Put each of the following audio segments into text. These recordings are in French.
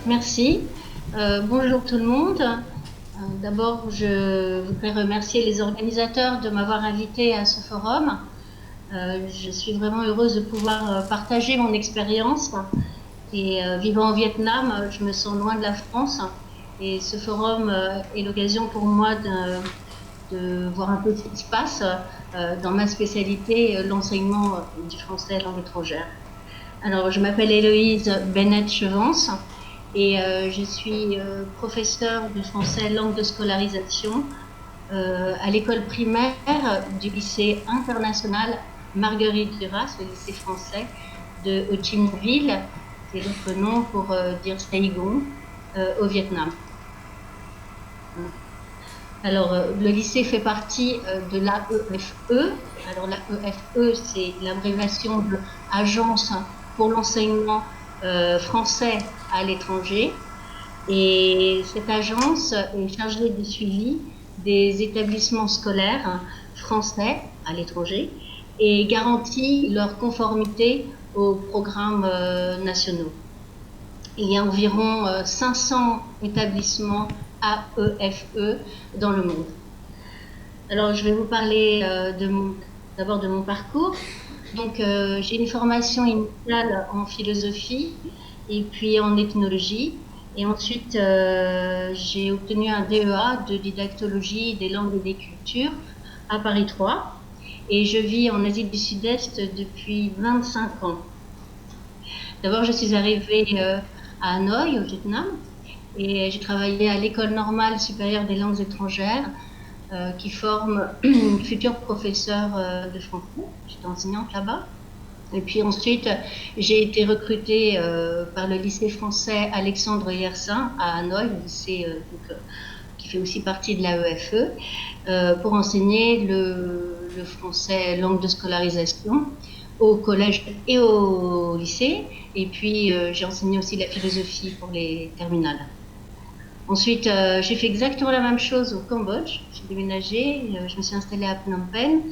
Merci. Bonjour tout le monde. D'abord, je voudrais remercier les organisateurs de m'avoir invité à ce forum. Je suis vraiment heureuse de pouvoir partager mon expérience. Et vivant au Vietnam, je me sens loin de la France. Et ce forum est l'occasion pour moi de voir un peu ce qui se passe dans ma spécialité, l'enseignement du français langue étrangère. Alors, je m'appelle Héloïse Bennett-Chevance et je suis professeure de français langue de scolarisation à l'école primaire du lycée international Marguerite Duras, le lycée français de Ho Chi Minh Ville, c'est l'autre nom pour dire Saigon, au Vietnam. Alors, le lycée fait partie de l'AEFE. Alors, l'AEFE, c'est l'abréviation de Agence pour l'enseignement français à l'étranger. Et cette agence est chargée du suivi des établissements scolaires français à l'étranger et garantit leur conformité aux programmes nationaux. Il y a environ 500 établissements AEFE dans le monde. Alors, je vais vous parler d'abord de mon parcours. Donc, j'ai une formation initiale en philosophie et puis en ethnologie. Et ensuite, j'ai obtenu un DEA de didactologie des langues et des cultures à Paris 3. Et je vis en Asie du Sud-Est depuis 25 ans. D'abord, je suis arrivée à Hanoï, au Vietnam, et j'ai travaillé à l'École normale supérieure des langues étrangères, qui forme futurs professeurs de français. J'étais enseignante là-bas. Et puis ensuite, j'ai été recrutée par le lycée français Alexandre Yersin à Hanoï, le lycée qui fait aussi partie de l'AEFE, pour enseigner le français langue de scolarisation au collège et au lycée. Et puis, j'ai enseigné aussi la philosophie pour les terminales. Ensuite, j'ai fait exactement la même chose au Cambodge. J'ai déménagé, je me suis installée à Phnom Penh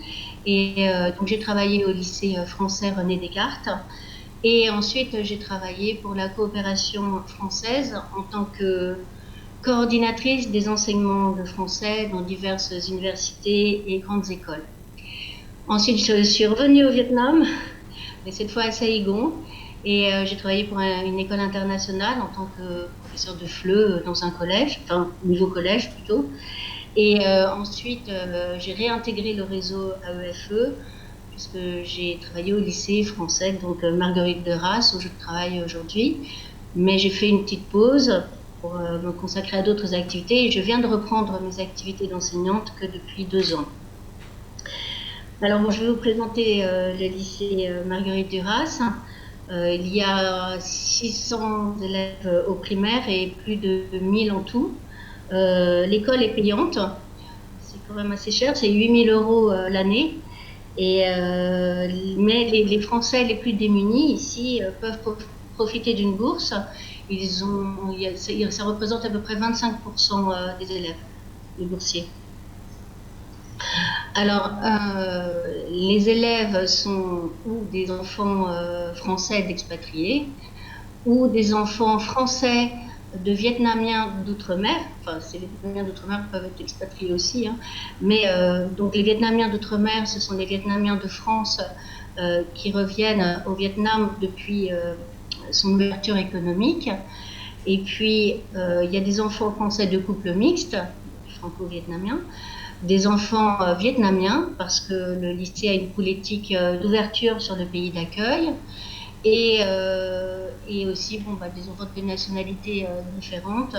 et donc j'ai travaillé au lycée français René Descartes. Et ensuite, j'ai travaillé pour la coopération française en tant que coordinatrice des enseignements de français dans diverses universités et grandes écoles. Ensuite, je suis revenue au Vietnam, mais cette fois à Saigon, et j'ai travaillé pour une école internationale en tant que professeur de FLE dans un collège, enfin niveau collège plutôt. Et ensuite, j'ai réintégré le réseau AEFE puisque j'ai travaillé au lycée français, donc Marguerite Duras, où je travaille aujourd'hui. Mais j'ai fait une petite pause pour me consacrer à d'autres activités et je viens de reprendre mes activités d'enseignante que depuis 2 ans. Alors, je vais vous présenter le lycée Marguerite Duras. Il y a 600 élèves au primaire et plus de 1000 en tout. L'école est payante, c'est quand même assez cher, c'est 8000 € l'année. Mais les Français les plus démunis ici peuvent profiter d'une bourse. Ça représente à peu près 25% des élèves, les boursiers. Alors, les élèves sont ou des enfants français d'expatriés, ou des enfants français de Vietnamiens d'outre-mer. Enfin, ces Vietnamiens d'outre-mer peuvent être expatriés aussi, hein. Mais donc les Vietnamiens d'outre-mer, ce sont les Vietnamiens de France qui reviennent au Vietnam depuis son ouverture économique. Et puis, il y a des enfants français de couples mixtes, franco-vietnamiens, des enfants vietnamiens, parce que le lycée a une politique d'ouverture sur le pays d'accueil, et aussi des enfants de nationalités différentes,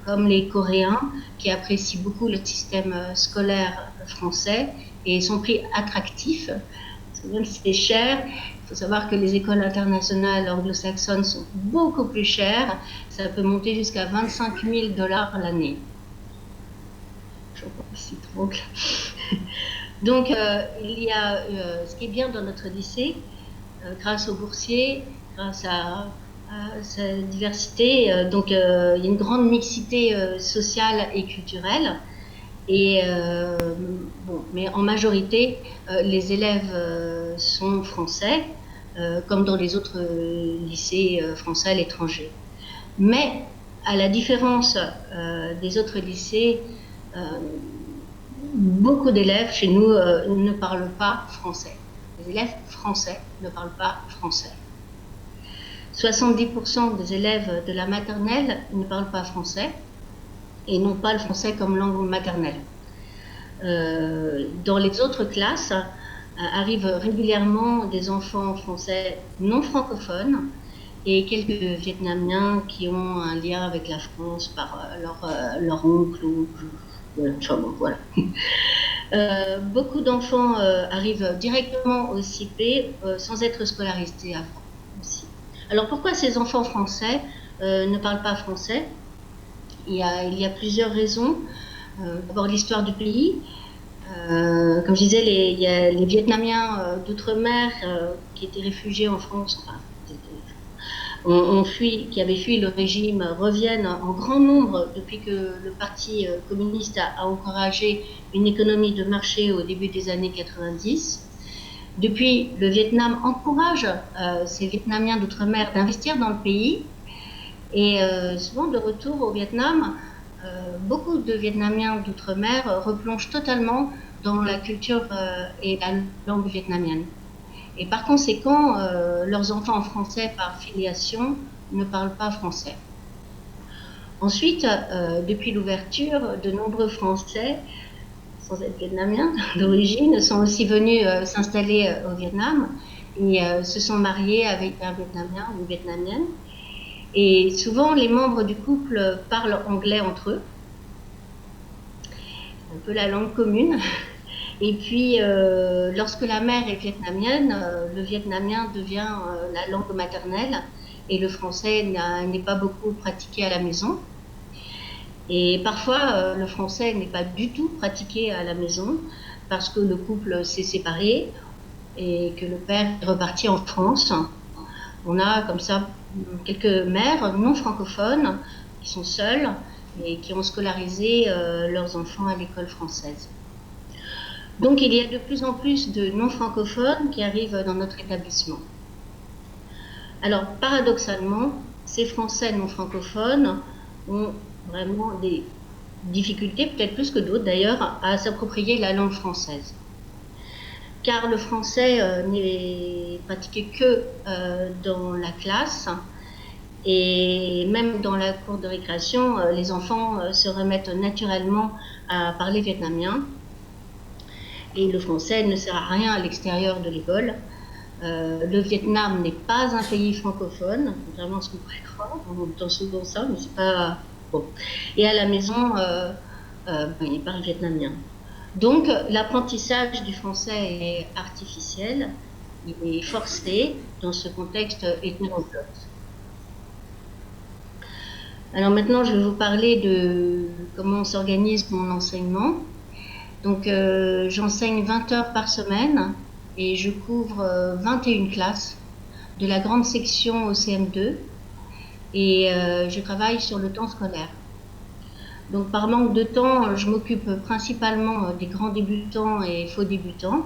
comme les Coréens, qui apprécient beaucoup le système scolaire français et son prix attractif. Parce que même si c'est cher, il faut savoir que les écoles internationales anglo-saxonnes sont beaucoup plus chères. Ça peut monter jusqu'à 25 000 $ l'année. Donc, il y a ce qui est bien dans notre lycée, grâce aux boursiers, grâce à sa diversité. Donc, il y a une grande mixité sociale et culturelle. Et mais en majorité, les élèves sont français, comme dans les autres lycées français à l'étranger. Mais à la différence des autres lycées, beaucoup d'élèves chez nous ne parlent pas français. Les élèves français ne parlent pas français. 70% des élèves de la maternelle ne parlent pas français et n'ont pas le français comme langue maternelle. Dans les autres classes, arrivent régulièrement des enfants français non francophones et quelques Vietnamiens qui ont un lien avec la France par leur oncle ou voilà. Beaucoup d'enfants arrivent directement au CP sans être scolarisés avant aussi. Alors pourquoi ces enfants français ne parlent pas français? Il y a plusieurs raisons. D'abord l'histoire du pays. Comme je disais, il y a les Vietnamiens d'outre-mer qui étaient réfugiés en France, enfin, qui avaient fui le régime, reviennent en grand nombre depuis que le Parti communiste a encouragé une économie de marché au début des années 90. Depuis, le Vietnam encourage ces Vietnamiens d'outre-mer d'investir dans le pays. Et souvent, de retour au Vietnam, beaucoup de Vietnamiens d'outre-mer replongent totalement dans la culture et la langue vietnamienne. Et par conséquent, leurs enfants français par filiation ne parlent pas français. Ensuite, depuis l'ouverture, de nombreux Français, sans être vietnamiens d'origine, sont aussi venus s'installer au Vietnam et se sont mariés avec un Vietnamien ou une Vietnamienne. Et souvent, les membres du couple parlent anglais entre eux, un peu la langue commune. Et puis, lorsque la mère est vietnamienne, le vietnamien devient la langue maternelle et le français n'est pas beaucoup pratiqué à la maison. Et parfois, le français n'est pas du tout pratiqué à la maison parce que le couple s'est séparé et que le père est reparti en France. On a comme ça quelques mères non francophones qui sont seules et qui ont scolarisé leurs enfants à l'école française. Donc il y a de plus en plus de non francophones qui arrivent dans notre établissement. Alors paradoxalement, ces Français non francophones ont vraiment des difficultés, peut-être plus que d'autres d'ailleurs, à s'approprier la langue française. Car le français n'est pratiqué que dans la classe et même dans la cour de récréation, les enfants se remettent naturellement à parler vietnamien et le français ne sert à rien à l'extérieur de l'école. Le Vietnam n'est pas un pays francophone, contrairement à ce qu'on pourrait croire, on entend souvent ça, mais c'est pas bon. Et à la maison, ils parlent vietnamien. Donc l'apprentissage du français est artificiel, il est forcé dans ce contexte hétéroglotte. Alors maintenant, je vais vous parler de comment s'organise mon enseignement. Donc j'enseigne 20 heures par semaine et je couvre 21 classes de la grande section au CM2 et je travaille sur le temps scolaire. Donc par manque de temps, je m'occupe principalement des grands débutants et faux débutants.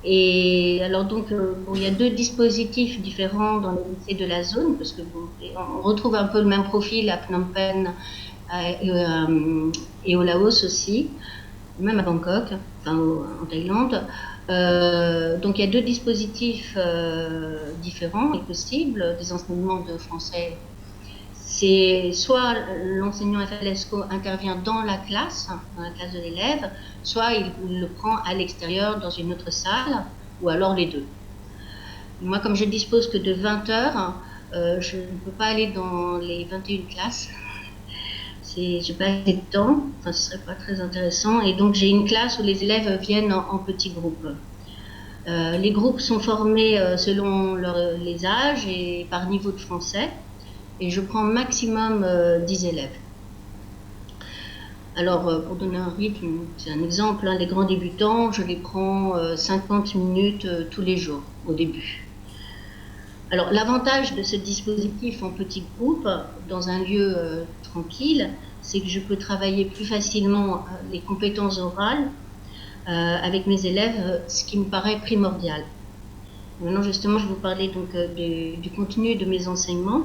Et alors donc, il y a deux dispositifs différents dans les lycées de la zone, parce que on retrouve un peu le même profil à Phnom Penh et au Laos aussi, même à Bangkok, enfin en Thaïlande. Donc il y a deux dispositifs différents et possibles, des enseignements de français. C'est soit l'enseignant FLSCO intervient dans la classe de l'élève, soit il le prend à l'extérieur dans une autre salle, ou alors les deux. Moi, comme je dispose que de 20 heures, je ne peux pas aller dans les 21 classes. Je n'ai pas assez de temps, enfin, ce ne serait pas très intéressant. Et donc, j'ai une classe où les élèves viennent en petits groupes. Les groupes sont formés selon les âges et par niveau de français. Et je prends maximum 10 élèves. Alors, pour donner un rythme, c'est un exemple, hein, les grands débutants, je les prends 50 minutes tous les jours au début. Alors, l'avantage de ce dispositif en petits groupes, dans un lieu tranquille, c'est que je peux travailler plus facilement les compétences orales avec mes élèves, ce qui me paraît primordial. Maintenant, justement, je vais vous parler donc du contenu de mes enseignements.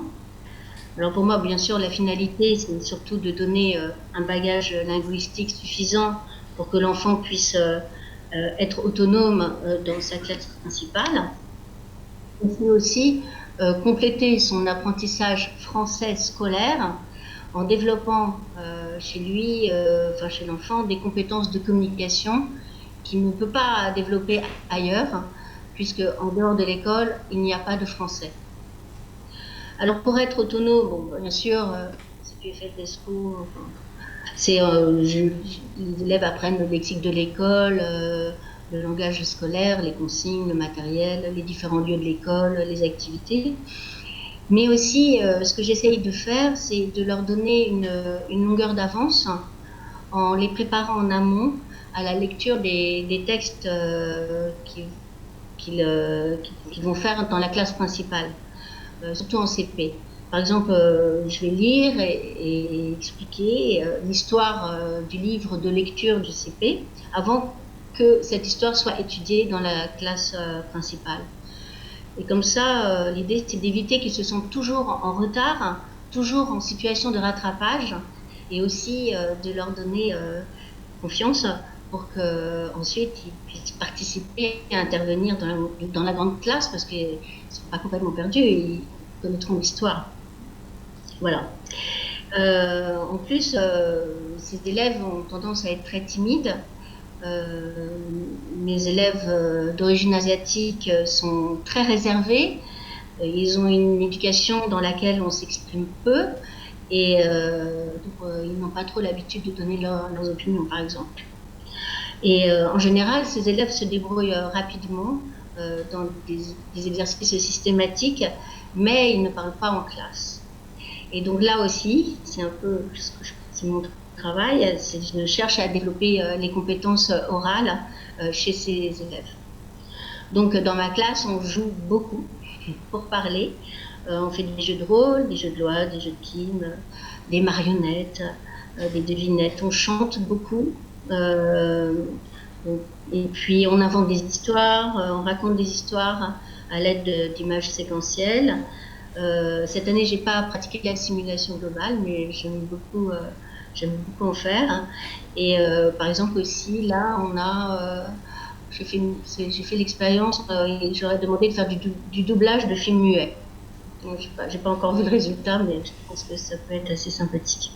Alors pour moi, bien sûr, la finalité, c'est surtout de donner un bagage linguistique suffisant pour que l'enfant puisse être autonome dans sa classe principale. On peut aussi compléter son apprentissage français scolaire en développant chez lui, enfin chez l'enfant, des compétences de communication qu'il ne peut pas développer ailleurs, puisque en dehors de l'école, il n'y a pas de français. Alors pour être autonome, bon, bien sûr, si tu fais des cours, enfin, c'est les élèves apprennent le lexique de l'école, le langage scolaire, les consignes, le matériel, les différents lieux de l'école, les activités. Mais aussi, ce que j'essaye de faire, c'est de leur donner une longueur d'avance en les préparant en amont à la lecture des textes qu'ils vont faire dans la classe principale, surtout en CP. Par exemple, je vais lire et expliquer l'histoire du livre de lecture du CP avant que cette histoire soit étudiée dans la classe principale. Et comme ça, l'idée, c'est d'éviter qu'ils se sentent toujours en retard, toujours en situation de rattrapage, et aussi de leur donner confiance pour qu'ensuite ils puissent participer et intervenir dans la grande classe, parce qu'ils ne sont pas complètement perdus, ils connaîtront l'histoire. Voilà. En plus, ces élèves ont tendance à être très timides. Mes élèves d'origine asiatique sont très réservés. Ils ont une éducation dans laquelle on s'exprime peu et ils n'ont pas trop l'habitude de donner leurs opinions, par exemple. Et en général, ces élèves se débrouillent rapidement dans des exercices systématiques, mais ils ne parlent pas en classe. Et donc là aussi, c'est un peu ce que c'est mon travail, je cherche à développer les compétences orales chez ces élèves. Donc dans ma classe, on joue beaucoup pour parler. On fait des jeux de rôle, des jeux de loi, des jeux de kim, des marionnettes, des devinettes. On chante beaucoup. Et puis on invente des histoires, on raconte des histoires à l'aide d'images séquentielles. Cette année, j'ai pas pratiqué la simulation globale, mais j'aime beaucoup en faire. Et par exemple aussi, là, j'ai fait l'expérience. J'aurais demandé de faire du doublage de films muets. J'ai pas encore vu le résultat, mais je pense que ça peut être assez sympathique.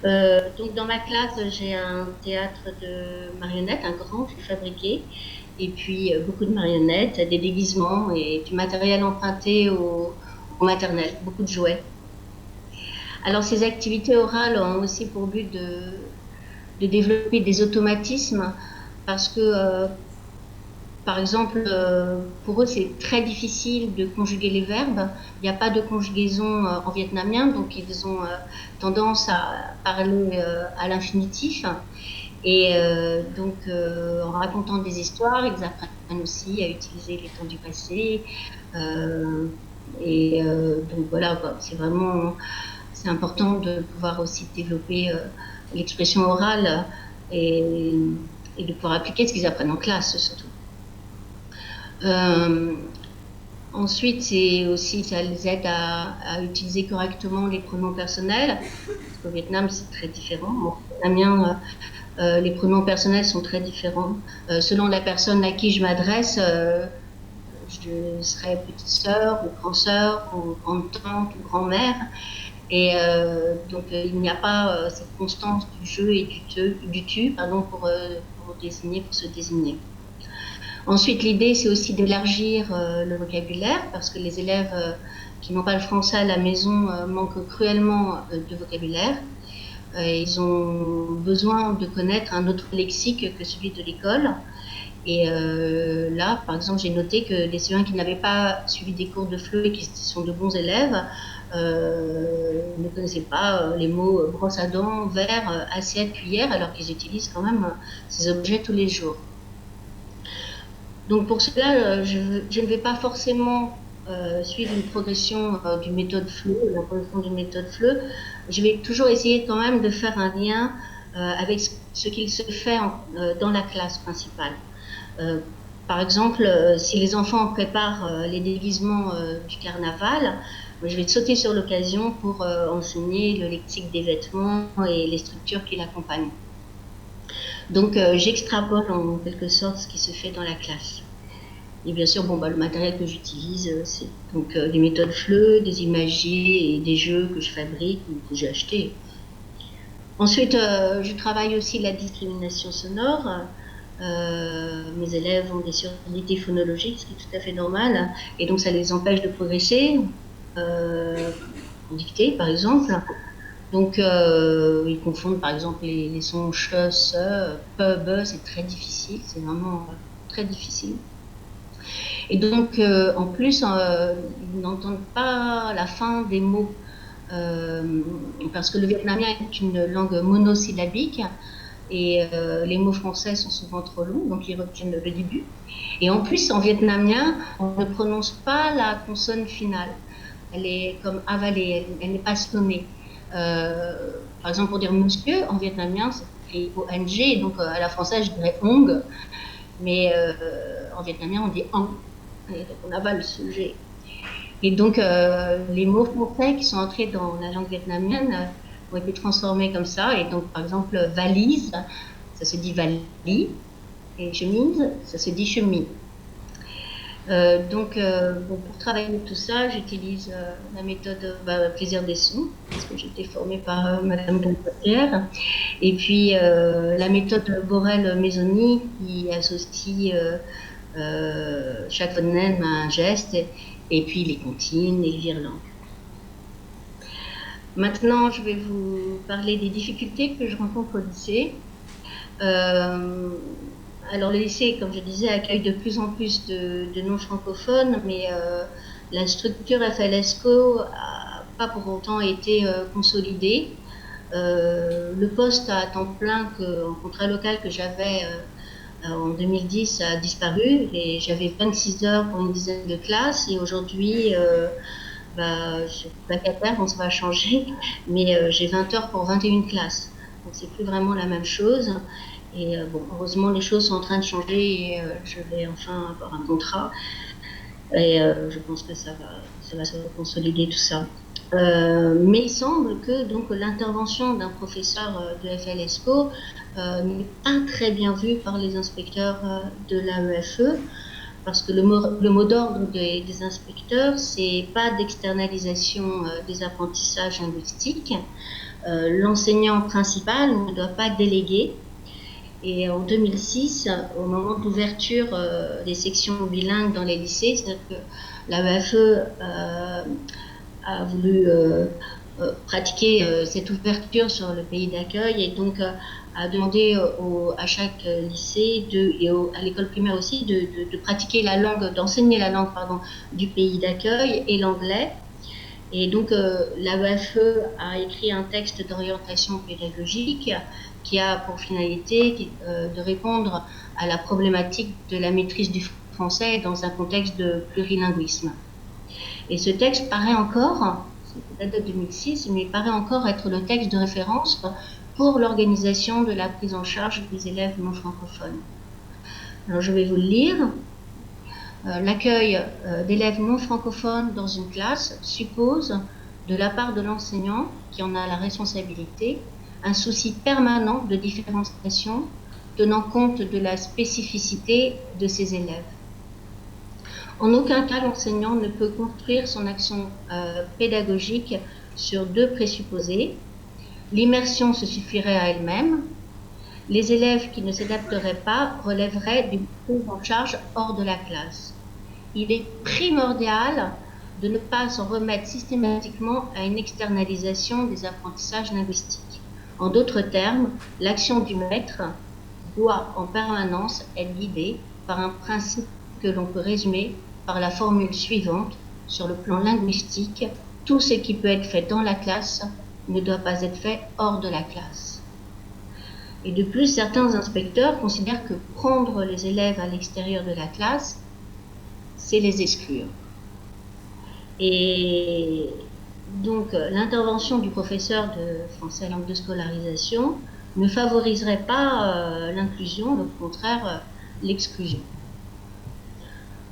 Donc dans ma classe, j'ai un théâtre de marionnettes, un grand, j'ai fabriqué, et puis beaucoup de marionnettes, des déguisements et du matériel emprunté au maternel, beaucoup de jouets. Alors ces activités orales ont aussi pour but de développer des automatismes parce que, par exemple, pour eux, c'est très difficile de conjuguer les verbes. Il n'y a pas de conjugaison en vietnamien, donc ils ont tendance à parler à l'infinitif. Et donc, en racontant des histoires, ils apprennent aussi à utiliser les temps du passé. Donc voilà, c'est important de pouvoir aussi développer l'expression orale et de pouvoir appliquer ce qu'ils apprennent en classe surtout. Ensuite, ça les aide à utiliser correctement les pronoms personnels. Parce qu'au Vietnam, c'est très différent. Bon, vietnamien, les pronoms personnels sont très différents. Selon la personne à qui je m'adresse, je serai petite sœur ou grande sœur ou grande tante ou grand-mère. Et donc, il n'y a pas cette constance du je et du tu pour se désigner. Ensuite, l'idée, c'est aussi d'élargir le vocabulaire parce que les élèves qui n'ont pas le français à la maison manquent cruellement de vocabulaire. Ils ont besoin de connaître un autre lexique que celui de l'école. Et là, par exemple, j'ai noté que les citoyens qui n'avaient pas suivi des cours de FLE et qui sont de bons élèves ne connaissaient pas les mots brosse à dents, verre, assiette, cuillère, alors qu'ils utilisent quand même ces objets tous les jours. Donc pour cela, je ne vais pas forcément suivre une progression du méthode FLE, la progression d'une méthode FLE. Je vais toujours essayer quand même de faire un lien avec ce qu'il se fait dans la classe principale. Par exemple, si les enfants préparent les déguisements du carnaval, Moi, je vais sauter sur l'occasion pour enseigner le lexique des vêtements et les structures qui l'accompagnent. Donc, j'extrapole en quelque sorte ce qui se fait dans la classe. Et bien sûr, bon, bah, le matériel que j'utilise, c'est donc des méthodes FLE, des imagiers et des jeux que je fabrique ou que j'ai achetés. Ensuite, je travaille aussi la discrimination sonore. Mes élèves ont des surdités phonologiques, ce qui est tout à fait normal, et donc ça les empêche de progresser, en dictée par exemple. Donc ils confondent par exemple les sons che, se, pe, be, c'est très difficile, c'est vraiment très difficile. Et donc en plus, ils n'entendent pas la fin des mots. Parce que le vietnamien est une langue monosyllabique et les mots français sont souvent trop longs, donc ils retiennent le début. Et en plus, en vietnamien, on ne prononce pas la consonne finale. Elle est comme avalée, elle n'est pas sonnée. Par exemple, pour dire monsieur, en vietnamien, c'est écrit ONG, donc à la française, je dirais ong, mais en vietnamien, on dit ang, et donc on avale ce G. Et donc, les mots français qui sont entrés dans la langue vietnamienne ont été transformés comme ça. Et donc, par exemple, valise, ça se dit vali, et chemise, ça se dit chemise. Donc, bon, pour travailler tout ça, j'utilise la méthode plaisir des sons, parce que j'ai été formée par Madame Bonpotière. Et puis, la méthode Borel-Maisoni, qui associe chaque phonème à un geste, et puis les comptines et les virlangues. Maintenant, je vais vous parler des difficultés que je rencontre au lycée. Alors, le lycée, comme je disais, accueille de plus en plus de non-francophones, mais la structure FLSCO n'a pas pour autant été consolidée. Le poste à temps plein en contrat local que j'avais en 2010 a disparu et j'avais 26 heures pour une dizaine de classes et aujourd'hui, je suis vacataire, donc ça va changer, mais j'ai 20 heures pour 21 classes. Donc c'est plus vraiment la même chose. Et bon, heureusement, les choses sont en train de changer et je vais enfin avoir un contrat. Et je pense que ça va se consolider tout ça. Mais il semble que donc l'intervention d'un professeur de FLSCO n'est pas très bien vue par les inspecteurs de l'AEFE, parce que le mot d'ordre des inspecteurs, c'est pas d'externalisation des apprentissages linguistiques. L'enseignant principal ne doit pas déléguer. Et en 2006, au moment d'ouverture des sections bilingues dans les lycées, c'est-à-dire que l'AEFE a voulu pratiquer cette ouverture sur le pays d'accueil et donc a demandé à chaque lycée et à l'école primaire aussi de pratiquer la langue, d'enseigner la langue du pays d'accueil et l'anglais. Et donc l'AEFE a écrit un texte d'orientation pédagogique qui a pour finalité de répondre à la problématique de la maîtrise du français dans un contexte de plurilinguisme. Et ce texte paraît encore, c'est date de 2006, mais il paraît encore être le texte de référence pour l'organisation de la prise en charge des élèves non francophones. Alors je vais vous le lire. L'accueil d'élèves non francophones dans une classe suppose, de la part de l'enseignant qui en a la responsabilité, un souci permanent de différenciation tenant compte de la spécificité de ses élèves. En aucun cas, l'enseignant ne peut construire son action pédagogique sur deux présupposés. L'immersion se suffirait à elle-même. Les élèves qui ne s'adapteraient pas relèveraient d'une prise en charge hors de la classe. Il est primordial de ne pas s'en remettre systématiquement à une externalisation des apprentissages linguistiques. En d'autres termes, l'action du maître doit en permanence être guidée par un principe que l'on peut résumer par la formule suivante: sur le plan linguistique, tout ce qui peut être fait dans la classe ne doit pas être fait hors de la classe. Et de plus, certains inspecteurs considèrent que prendre les élèves à l'extérieur de la classe, c'est les exclure. Et donc, l'intervention du professeur de français langue de scolarisation ne favoriserait pas l'inclusion, mais au contraire l'exclusion.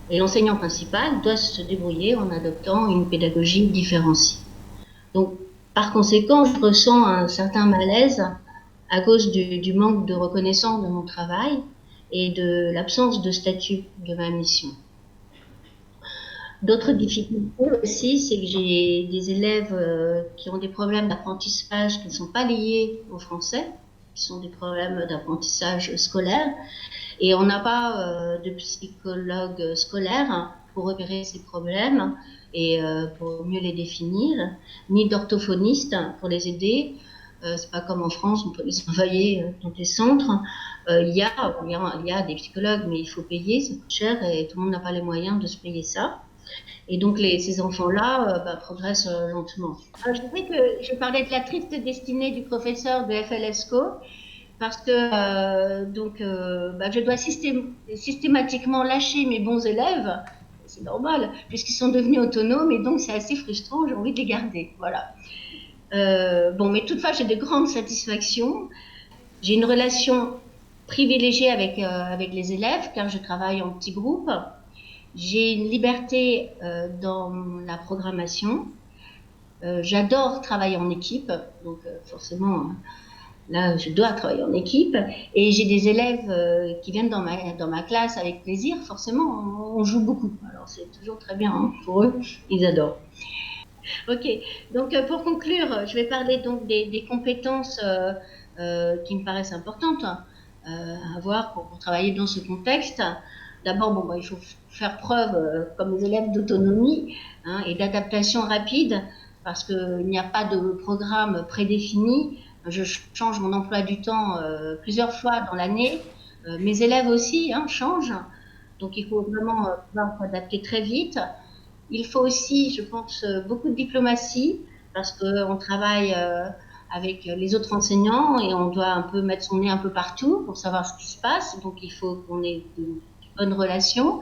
Et l'enseignant principal doit se débrouiller en adoptant une pédagogie différenciée. Donc, par conséquent, je ressens un certain malaise à cause du manque de reconnaissance de mon travail et de l'absence de statut de ma mission. D'autres difficultés aussi, c'est que j'ai des élèves qui ont des problèmes d'apprentissage qui ne sont pas liés au français, qui sont des problèmes d'apprentissage scolaire, et on n'a pas de psychologue scolaire pour repérer ces problèmes et pour mieux les définir, ni d'orthophoniste pour les aider. C'est pas comme en France, on peut les envoyer dans des centres. Il y a des psychologues, mais il faut payer, ça coûte cher et tout le monde n'a pas les moyens de se payer ça. Et donc ces enfants-là progressent lentement. Alors, je dirais que je parlais de la triste destinée du professeur de FLSCO parce que je dois systématiquement lâcher mes bons élèves. C'est normal, puisqu'ils sont devenus autonomes et donc c'est assez frustrant, j'ai envie de les garder. Voilà. Mais toutefois, j'ai de grandes satisfactions. J'ai une relation privilégiée avec les élèves, car je travaille en petits groupes. J'ai une liberté dans la programmation. J'adore travailler en équipe, donc forcément, là, je dois travailler en équipe. Et j'ai des élèves qui viennent dans ma classe avec plaisir. Forcément, on joue beaucoup. Alors, c'est toujours très bien hein, pour eux. Ils adorent. Ok, donc pour conclure, je vais parler donc des compétences qui me paraissent importantes à avoir pour travailler dans ce contexte. D'abord, il faut faire preuve, comme les élèves, d'autonomie hein, et d'adaptation rapide, parce qu'il n'y a pas de programme prédéfini. Je change mon emploi du temps plusieurs fois dans l'année. Mes élèves aussi changent, donc il faut vraiment pouvoir s'adapter très vite. Il faut aussi, je pense, beaucoup de diplomatie parce qu'on travaille avec les autres enseignants et on doit un peu mettre son nez un peu partout pour savoir ce qui se passe. Donc, il faut qu'on ait de bonnes relations.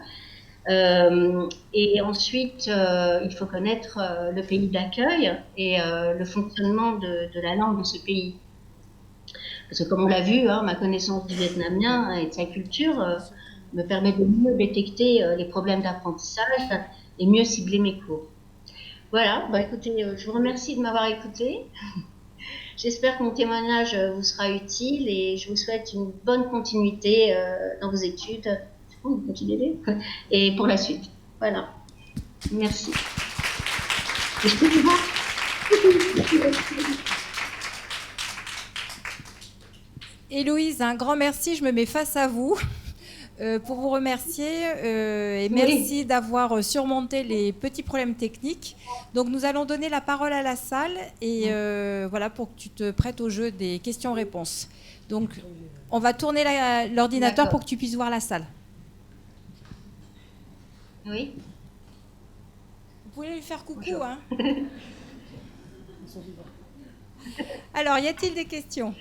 Et ensuite, il faut connaître le pays d'accueil et le fonctionnement de la langue de ce pays. Parce que comme on l'a vu, ma connaissance du vietnamien et de sa culture me permet de mieux détecter les problèmes d'apprentissage et mieux cibler mes cours. Voilà, écoutez, je vous remercie de m'avoir écouté. J'espère que mon témoignage vous sera utile et je vous souhaite une bonne continuité dans vos études et pour la suite. Voilà, merci. Et je peux vous voir. Héloïse, un grand merci, je me mets face à vous. Pour vous remercier et merci d'avoir surmonté les petits problèmes techniques. Donc nous allons donner la parole à la salle et voilà pour que tu te prêtes au jeu des questions-réponses. Donc on va tourner l'ordinateur pour que tu puisses voir la salle. Oui. Vous pouvez lui faire coucou. Hein. Alors, y a-t-il des questions?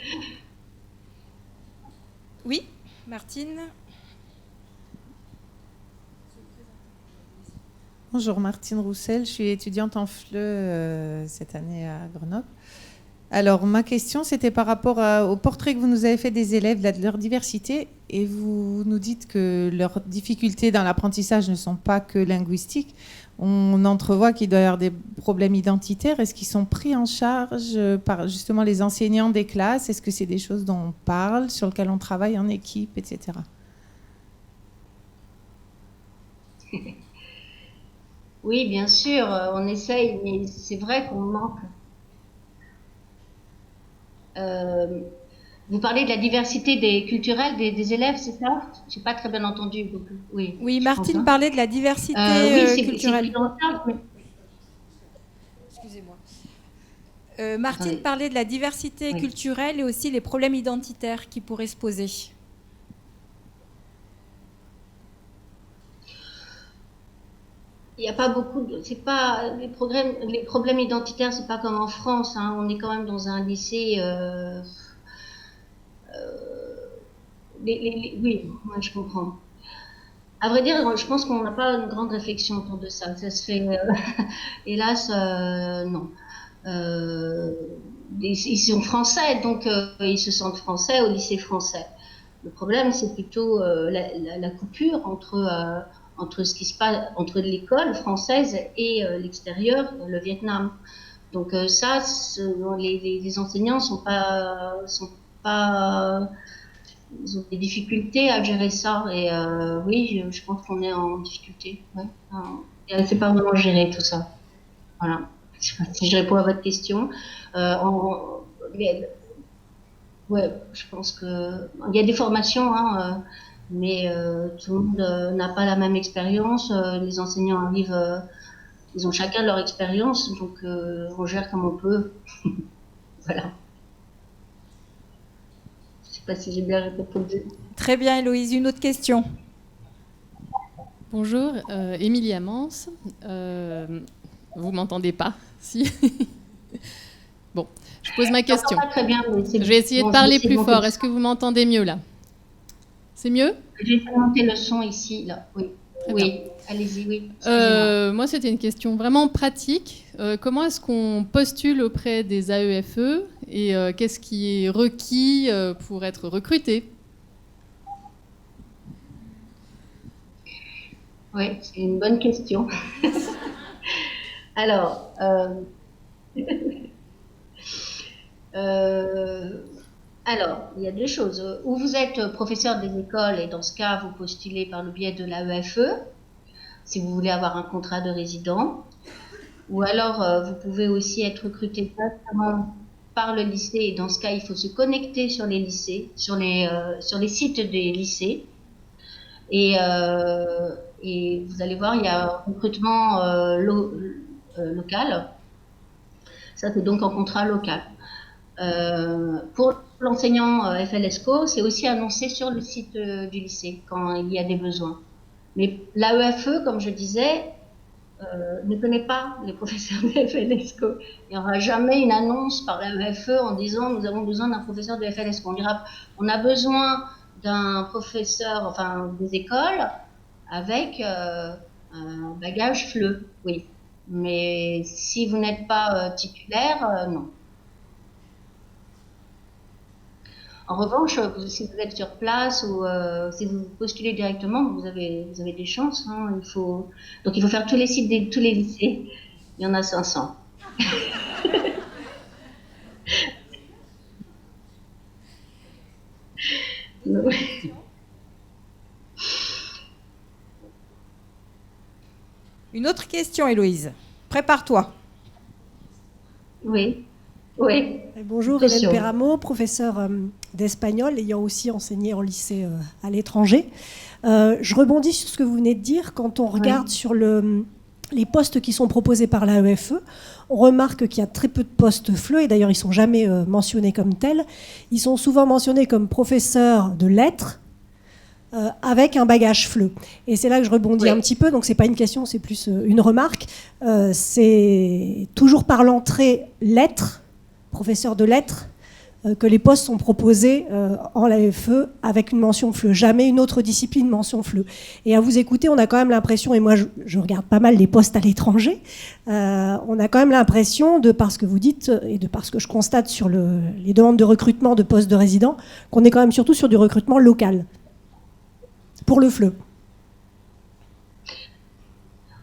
Oui, Martine. Bonjour, Martine Roussel, je suis étudiante en FLE cette année à Grenoble. Alors, ma question, c'était par rapport au portrait que vous nous avez fait des élèves, de leur diversité, et vous nous dites que leurs difficultés dans l'apprentissage ne sont pas que linguistiques. On entrevoit qu'il doit y avoir des problèmes identitaires. Est-ce qu'ils sont pris en charge par justement les enseignants des classes? Est-ce que c'est des choses dont on parle, sur lesquelles on travaille en équipe, etc. Oui, bien sûr, on essaye, mais c'est vrai qu'on manque. Vous parlez de la diversité culturelle des élèves, c'est ça? Je n'ai pas très bien entendu. Donc, oui, Martine parlait de la diversité culturelle. Mais... Excusez-moi. Martine parlait de la diversité culturelle et aussi les problèmes identitaires qui pourraient se poser. Il n'y a pas beaucoup de... C'est pas... Les problèmes identitaires, c'est pas comme en France. On est quand même dans un lycée... Oui, moi je comprends. À vrai dire, je pense qu'on n'a pas une grande réflexion autour de ça. Ça se fait... hélas, non. Ils sont français, donc ils se sentent français au lycée français. Le problème, c'est plutôt la coupure entre ce qui se passe entre l'école française et l'extérieur, le Vietnam. Donc ça, les enseignants sont pas, ils ont des difficultés à gérer ça. Et oui, je pense qu'on est en difficulté. Ouais. Et c'est pas vraiment géré tout ça. Voilà. Je sais pas si je réponds à votre question. Ouais, je pense que il y a des formations, hein, mais tout le monde n'a pas la même expérience. Les enseignants arrivent, ils ont chacun leur expérience, donc on gère comme on peut. Voilà. Je ne sais pas si j'ai bien répondu. Très bien, Héloïse. Une autre question. Bonjour, Émilie Amance. Vous m'entendez pas? Si. Bon, je pose ma question. Pas très bien, mais je vais essayer de parler plus fort. Est-ce que vous m'entendez mieux là? C'est mieux? J'ai fait monter le son ici, là. Oui. Oui. Allez-y, oui. Moi, c'était une question vraiment pratique. Comment est-ce qu'on postule auprès des AEFE et qu'est-ce qui est requis pour être recruté? Oui, c'est une bonne question. Alors, il y a deux choses. Ou vous êtes professeur des écoles et dans ce cas, vous postulez par le biais de l'AEFE, si vous voulez avoir un contrat de résident. Ou alors, vous pouvez aussi être recruté directement par le lycée et dans ce cas, il faut se connecter sur les lycées, sur les sites des lycées. Et vous allez voir, il y a un recrutement local. Ça, c'est donc un contrat local. Pour l'enseignant FLSCO, c'est aussi annoncé sur le site du lycée quand il y a des besoins. Mais l'AEFE, comme je disais, ne connaît pas les professeurs de FLSCO. Il n'y aura jamais une annonce par l'AEFE en disant nous avons besoin d'un professeur de FLSCO. On dira on a besoin d'un professeur, enfin des écoles, avec un bagage FLE, oui. Mais si vous n'êtes pas titulaire, non. En revanche, si vous êtes sur place ou si vous postulez directement, vous avez des chances. Hein, donc il faut faire tous les sites de tous les lycées. Il y en a 500. Une autre question, Héloïse. Prépare-toi. Oui. Oui. Bonjour, Hélène Peramo, professeure d'espagnol, ayant aussi enseigné en lycée à l'étranger. Je rebondis sur ce que vous venez de dire. Quand on regarde sur les postes qui sont proposés par l'AEFE, on remarque qu'il y a très peu de postes FLE, et d'ailleurs ils ne sont jamais mentionnés comme tels. Ils sont souvent mentionnés comme professeurs de lettres, avec un bagage FLE. Et c'est là que je rebondis un petit peu, donc c'est pas une question, c'est plus une remarque. C'est toujours par l'entrée lettres, professeur de lettres, que les postes sont proposés en l'AEFE avec une mention FLE, jamais une autre discipline mention FLE. Et à vous écouter, on a quand même l'impression, et moi je regarde pas mal les postes à l'étranger, on a quand même l'impression, de par ce que vous dites et de par ce que je constate sur les demandes de recrutement de postes de résidents, qu'on est quand même surtout sur du recrutement local. Pour le FLE.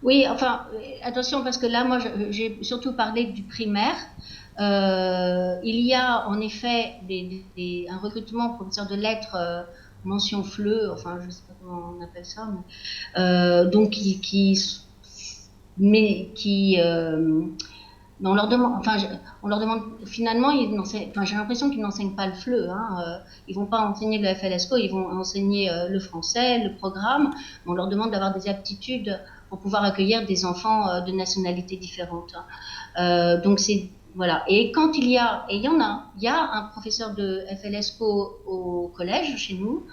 Oui, enfin, attention, parce que là, moi, j'ai surtout parlé du primaire. Il y a en effet un recrutement professeur de lettres, mention FLE, enfin, je ne sais pas comment on appelle ça, mais, donc on leur demande finalement, j'ai l'impression qu'ils n'enseignent pas le FLE. Hein, ils vont pas enseigner le FLSCO, ils vont enseigner le français, le programme. On leur demande d'avoir des aptitudes pour pouvoir accueillir des enfants de nationalités différentes. Donc c'est voilà. Et quand il y a un professeur de FLSCO au collège chez nous,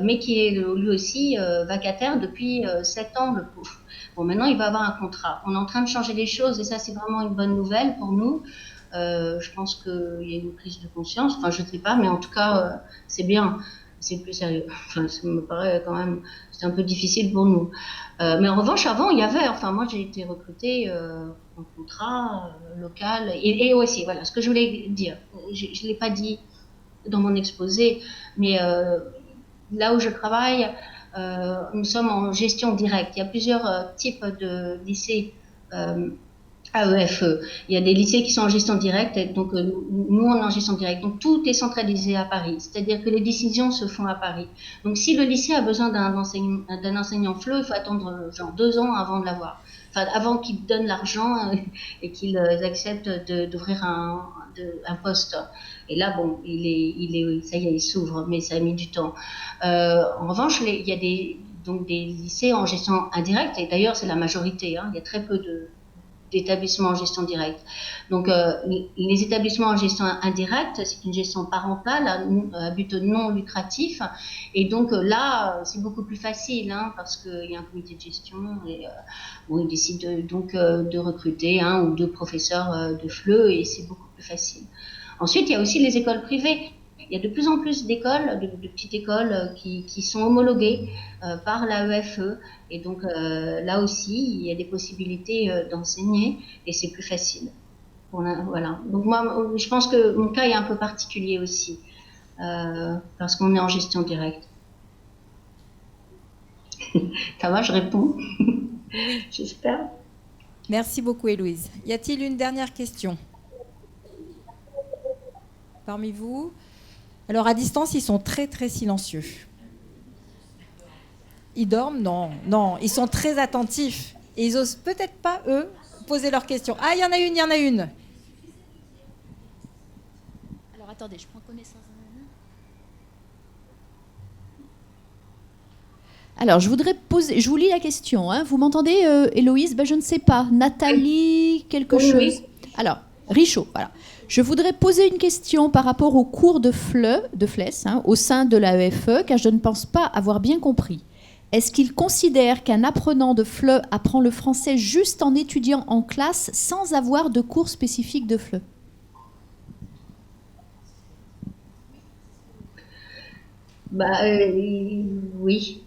mais qui est lui aussi vacataire depuis 7 ans, le pauvre. Bon, maintenant, il va avoir un contrat. On est en train de changer les choses et ça, c'est vraiment une bonne nouvelle pour nous. Je pense qu'il y a une prise de conscience. Enfin, je ne sais pas, mais en tout cas, c'est bien. C'est plus sérieux. Enfin, ça me paraît quand même, c'est un peu difficile pour nous. Mais en revanche, avant, il y avait, enfin, moi, j'ai été recrutée en contrat local. Et aussi, voilà, ce que je voulais dire. Je ne l'ai pas dit dans mon exposé, mais là où je travaille, nous sommes en gestion directe. Il y a plusieurs types de lycées AEFE. Il y a des lycées qui sont en gestion directe, et donc nous on est en gestion directe. Donc tout est centralisé à Paris, c'est-à-dire que les décisions se font à Paris. Donc si le lycée a besoin d'un enseignant FLE, il faut attendre genre 2 ans avant de l'avoir. Enfin, avant qu'ils donnent l'argent et qu'ils acceptent d'ouvrir un poste. Et là, bon, ça y est, il s'ouvre, mais ça a mis du temps. En revanche, il y a des lycées en gestion indirecte, et d'ailleurs c'est la majorité. Il y a très peu d'établissements en gestion directe. Donc, les établissements en gestion indirecte, c'est une gestion parentale à but non lucratif. Et donc, là, c'est beaucoup plus facile, parce qu'il y a un comité de gestion et ils décident de recruter 1 ou 2 professeurs de FLE et c'est beaucoup plus facile. Ensuite, il y a aussi les écoles privées. Il y a de plus en plus d'écoles, de petites écoles qui sont homologuées par l'AEFE. Et donc, là aussi, il y a des possibilités d'enseigner et c'est plus facile. Voilà. Donc, moi, je pense que mon cas est un peu particulier aussi, parce qu'on est en gestion directe. Ça va, je réponds. J'espère. Merci beaucoup, Héloïse. Y a-t-il une dernière question parmi vous? Alors, à distance, ils sont très, très silencieux. Ils dorment? Non, non. Ils sont très attentifs. Et ils osent peut-être pas, eux, poser leurs questions. Ah, il y en a une. Alors, attendez, je prends connaissance. Alors, je vous lis la question. Vous m'entendez, Héloïse? Je ne sais pas. Nathalie, quelque chose. Oui. Alors, Richaud, voilà. Je voudrais poser une question par rapport au cours de FLE, au sein de l'AEFE, car je ne pense pas avoir bien compris. Est-ce qu'il considère qu'un apprenant de FLE apprend le français juste en étudiant en classe sans avoir de cours spécifiques de FLE? Oui.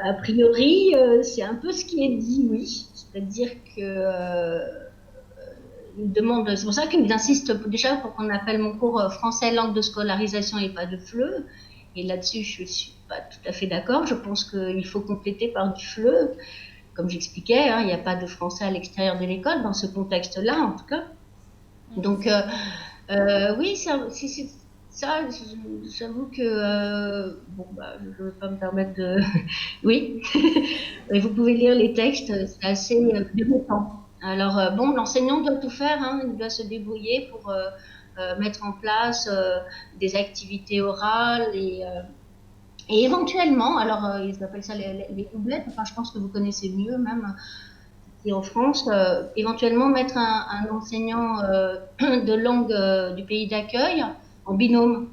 A priori, c'est un peu ce qui est dit, oui. C'est-à-dire que c'est pour ça qu'ils insistent déjà pour qu'on appelle mon cours français langue de scolarisation et pas de FLE. Et là-dessus, je suis pas tout à fait d'accord. Je pense qu'il faut compléter par du FLE. Comme j'expliquais, il n'y a pas de français à l'extérieur de l'école dans ce contexte-là, en tout cas. Donc, oui, ça, j'avoue que je ne vais pas me permettre de. Oui, mais vous pouvez lire les textes, c'est assez déroutant. Alors, l'enseignant doit tout faire, il doit se débrouiller pour mettre en place des activités orales et éventuellement, alors ils appellent ça les doublettes, enfin, je pense que vous connaissez mieux même. Et en France, éventuellement mettre un enseignant de langue du pays d'accueil en binôme,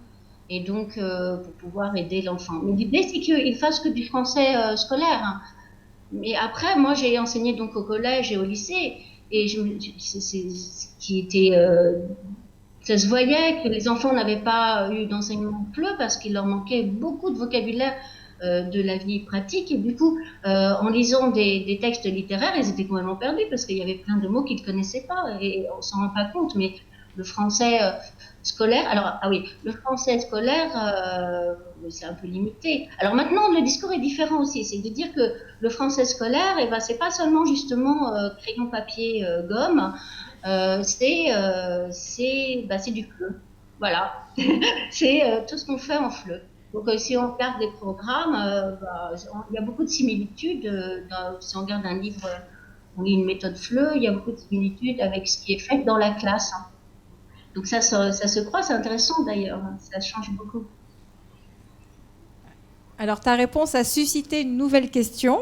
et donc pour pouvoir aider l'enfant. Mais l'idée, c'est qu'il fasse que du français scolaire. Mais après, moi, j'ai enseigné donc au collège et au lycée, et ça se voyait que les enfants n'avaient pas eu d'enseignement FLE parce qu'il leur manquait beaucoup de vocabulaire de la vie pratique, et du coup en lisant des textes littéraires, ils étaient complètement perdus parce qu'il y avait plein de mots qu'ils ne connaissaient pas et on s'en rend pas compte. Mais le français scolaire, le français scolaire c'est un peu limité. Alors maintenant le discours est différent aussi, c'est de dire que le français scolaire, c'est pas seulement justement crayon, papier, gomme, c'est du FLE, voilà. C'est tout ce qu'on fait en FLE. Donc, si on regarde les programmes, il y a beaucoup de similitudes. Si on regarde un livre, on lit une méthode FLE, il y a beaucoup de similitudes avec ce qui est fait dans la classe. Donc, ça se croit, c'est intéressant d'ailleurs. Ça change beaucoup. Alors, ta réponse a suscité une nouvelle question.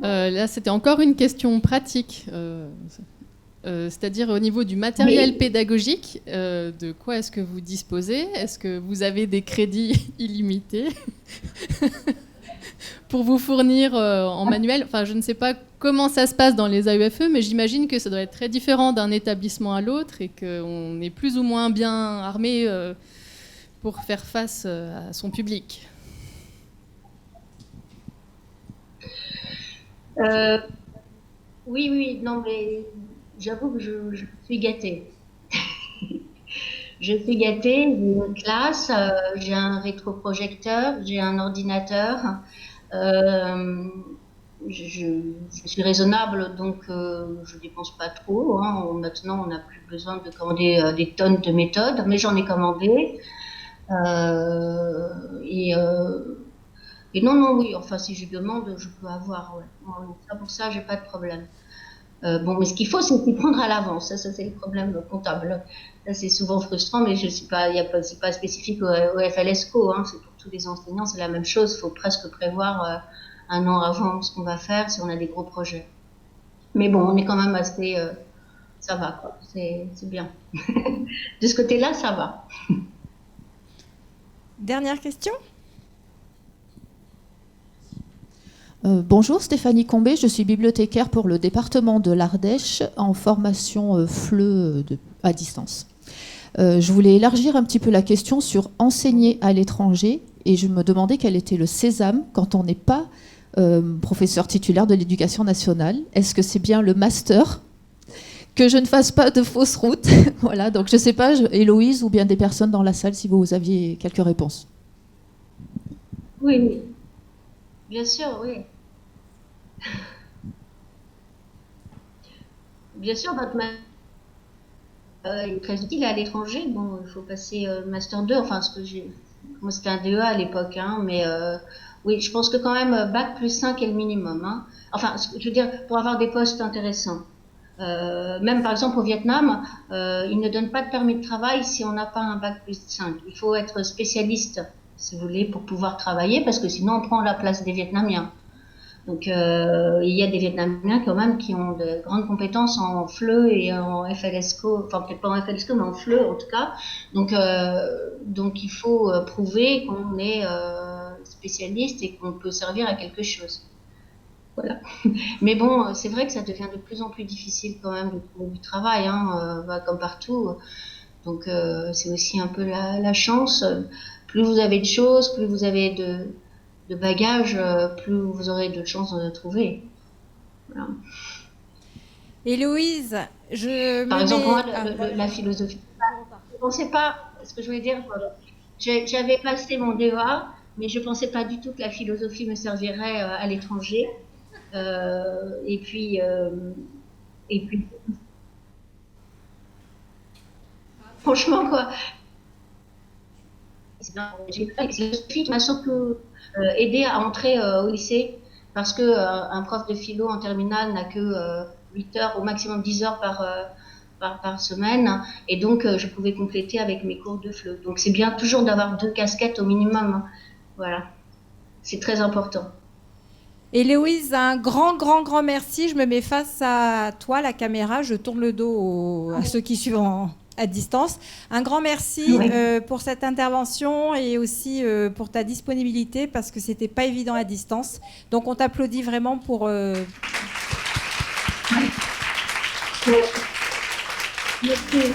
Là, c'était encore une question pratique. C'est-à-dire au niveau du matériel pédagogique, de quoi est-ce que vous disposez? Est-ce que vous avez des crédits illimités pour vous fournir en manuel? Enfin, je ne sais pas comment ça se passe dans les AEFE, mais j'imagine que ça doit être très différent d'un établissement à l'autre et qu'on est plus ou moins bien armé pour faire face à son public. Oui, non, mais j'avoue que je suis gâtée. Je suis gâtée, j'ai une classe, j'ai un rétroprojecteur, j'ai un ordinateur. Euh, je suis raisonnable, donc je dépense pas trop. Hein. Maintenant, on n'a plus besoin de commander des tonnes de méthodes, mais j'en ai commandé. Euh, et, euh, et non, non, oui, enfin, si je demande, je peux avoir. Ouais. Pour ça, j'ai pas de problème. Bon, mais ce qu'il faut, c'est s'y prendre à l'avance. Ça c'est le problème comptable. Ça, c'est souvent frustrant, mais je suis pas, c'est pas spécifique au FLSCO. Hein. C'est pour tous les enseignants, c'est la même chose. Il faut presque prévoir un an avant ce qu'on va faire si on a des gros projets. Mais bon, on est quand même assez, ça va, quoi. C'est bien. De ce côté-là, ça va. Dernière question. Bonjour, Stéphanie Combé, je suis bibliothécaire pour le département de l'Ardèche en formation FLE à distance. Je voulais élargir un petit peu la question sur enseigner à l'étranger et je me demandais quel était le sésame quand on n'est pas professeur titulaire de l'éducation nationale. Est-ce que c'est bien le master ? Que je ne fasse pas de fausse route. Voilà, donc je ne sais pas, Héloïse ou bien des personnes dans la salle, si vous aviez quelques réponses. Oui, oui. Bien sûr, oui. Bien sûr, votre master est très utile à l'étranger. Bon, il faut passer Master 2, enfin, moi c'était un DEA à l'époque, hein, mais oui, je pense que quand même, Bac plus 5 est le minimum. Hein. Enfin, je veux dire, pour avoir des postes intéressants. Même par exemple au Vietnam, ils ne donnent pas de permis de travail si on n'a pas un Bac plus 5. Il faut être spécialiste, si vous voulez, pour pouvoir travailler, parce que sinon on prend la place des Vietnamiens. Donc, il y a des Vietnamiens quand même qui ont de grandes compétences en FLE et en FLSCO, enfin peut-être pas en FLSCO, mais en FLE en tout cas. Donc il faut prouver qu'on est spécialiste et qu'on peut servir à quelque chose. Voilà. Mais bon, c'est vrai que ça devient de plus en plus difficile quand même de trouver du travail, hein, comme partout. Donc c'est aussi un peu la chance. Plus vous avez de choses, plus vous avez de bagages, plus vous aurez de chances de trouver. Voilà. Héloïse, Par exemple, moi, la philosophie, je ne pensais pas, ce que je voulais dire, j'avais passé mon DEA, mais je ne pensais pas du tout que la philosophie me servirait à l'étranger. Et puis, franchement, quoi. J'ai la philosophie qui m'a surtout aidé à entrer au lycée parce que un prof de philo en terminale n'a que 8 heures, au maximum 10 heures par semaine, et donc je pouvais compléter avec mes cours de FLE. Donc c'est bien toujours d'avoir 2 casquettes au minimum. Hein. Voilà, c'est très important. Héloïse, un grand merci. Je me mets face à toi, la caméra. Je tourne le dos à ceux qui suivent à distance. Un grand merci pour cette intervention et aussi pour ta disponibilité parce que c'était pas évident à distance. Donc on t'applaudit vraiment pour... Merci.